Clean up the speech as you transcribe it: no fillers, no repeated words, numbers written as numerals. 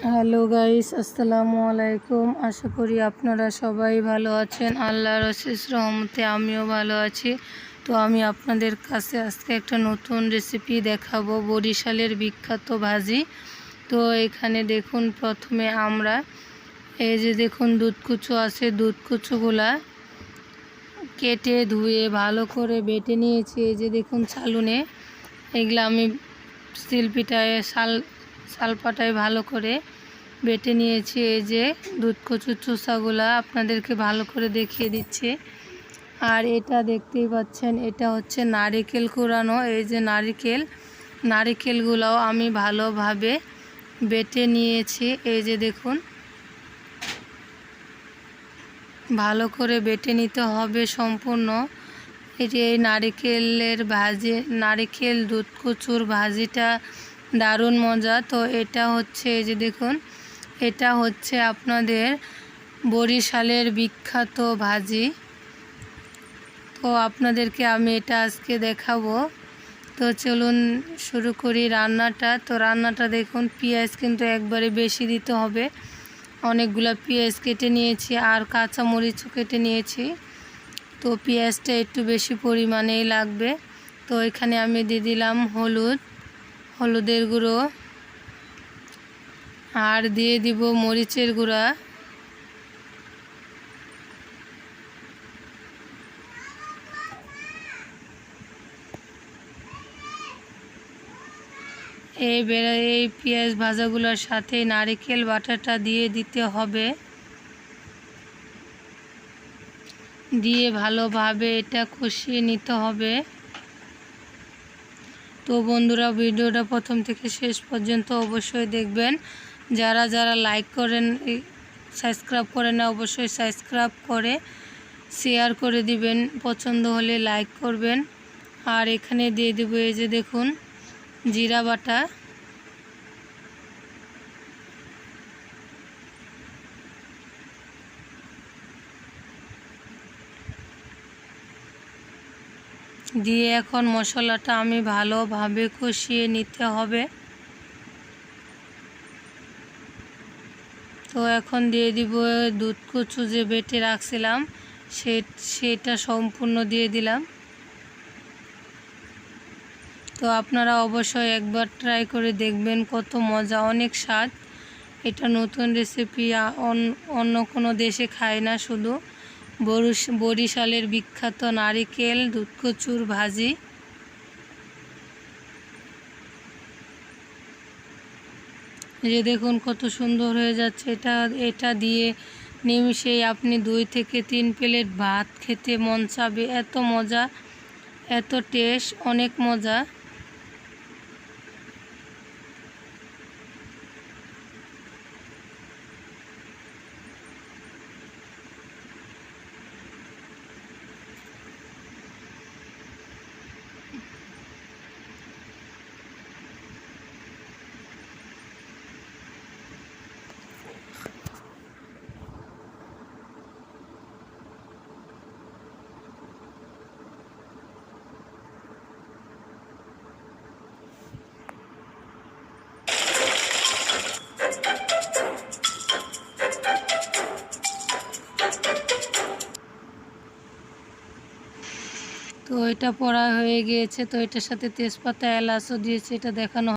Hello guys, আসসালামু আলাইকুম। আশা করি আপনারা সবাই ভালো আছেন। আল্লাহর অশেষ রহমতে আমিও ভালো আছি। তো আমি আপনাদের কাছে আজকে একটা নতুন রেসিপি দেখাবো, বরিশালের বিখ্যাত ভাজি। তো এখানে দেখুন, প্রথমে আমরা এই যে দেখুন দুধকুচু আছে, দুধকুচুগুলা কেটে ধুয়ে ভালো করে বেটে নিয়েছি। এই যে দেখুন চালুনে, এগুলো আমি শিলপিটায় শালপাটায় ভালো করে বেটে নিয়েছি। এই যে দুধকচুর চোষাগুলা আপনাদেরকে ভালো করে দেখিয়ে দিচ্ছি। আর এটা দেখতেই পাচ্ছেন, এটা হচ্ছে নারিকেল কুড়ানো। এই যে নারিকেলগুলাও আমি ভালোভাবে বেটে নিয়েছি। এই যে দেখুন, ভালো করে বেটে নিতে হবে সম্পূর্ণ। এই যে এই নারিকেলের ভাজি, নারিকেল দুধকচুর ভাজিটা দারুণ মজা। তো এটা হচ্ছে, এই যে দেখুন, এটা হচ্ছে আপনাদের বরিশালের বিখ্যাত ভাজি। তো আপনাদেরকে আমি এটা আজকে দেখাবো। তো চলুন শুরু করি রান্নাটা। তো রান্নাটা দেখুন, পেঁয়াজ কিন্তু একবারে বেশি দিতে হবে। অনেকগুলো পেঁয়াজ কেটে নিয়েছি আর কাঁচা মরিচও কেটে নিয়েছি। তো পেঁয়াজটা একটু বেশি পরিমাণেই লাগবে। তো এখানে আমি দিয়ে দিলাম হলুদের গুঁড়ো, আর দিয়ে দিব মরিচের গুঁড়া, এই পেঁয়াজ ভাজাগুলোর সাথে নারকেল বাটাটা দিয়ে দিতে হবে। দিয়ে ভালোভাবে এটা কষিয়ে নিতে হবে। তো বন্ধুরা, ভিডিওটা প্রথম থেকে শেষ পর্যন্ত অবশ্যই দেখবেন। যারা যারা লাইক করেন, সাবস্ক্রাইব করেন না, অবশ্যই সাবস্ক্রাইব করে শেয়ার করে দিবেন। পছন্দ হলে লাইক করবেন। আর এখানে দিয়ে দেবো, এই যে দেখুন, জিরা বাটা, দিয়ে এখন মশলাটা আমি ভালোভাবে কষিয়ে নিতে হবে। তো এখন দিয়ে দিব দুধকচু যে বেটে রাখছিলাম, সেটা সম্পূর্ণ দিয়ে দিলাম। তো আপনারা অবশ্যই একবার ট্রাই করে দেখবেন, কত মজা, অনেক স্বাদ। এটা নতুন রেসিপি, অন্য কোনো দেশে খায় না, শুধু বরিশালের বিখ্যাত নারিকেল দুধকচুর ভাজি। এই যে দেখুন কত সুন্দর হয়ে যাচ্ছে। এটা দিয়ে নিমিষেই আপনি 2 থেকে 3 প্লেট ভাত খেতে মন চাবে। এত মজা, এত টেস্ট, অনেক মজা। তো এটা পড়া হয়ে গিয়েছে। তো এটার সাথে তেজপাতা, এলাচও দিয়েছি, এটা দেখানো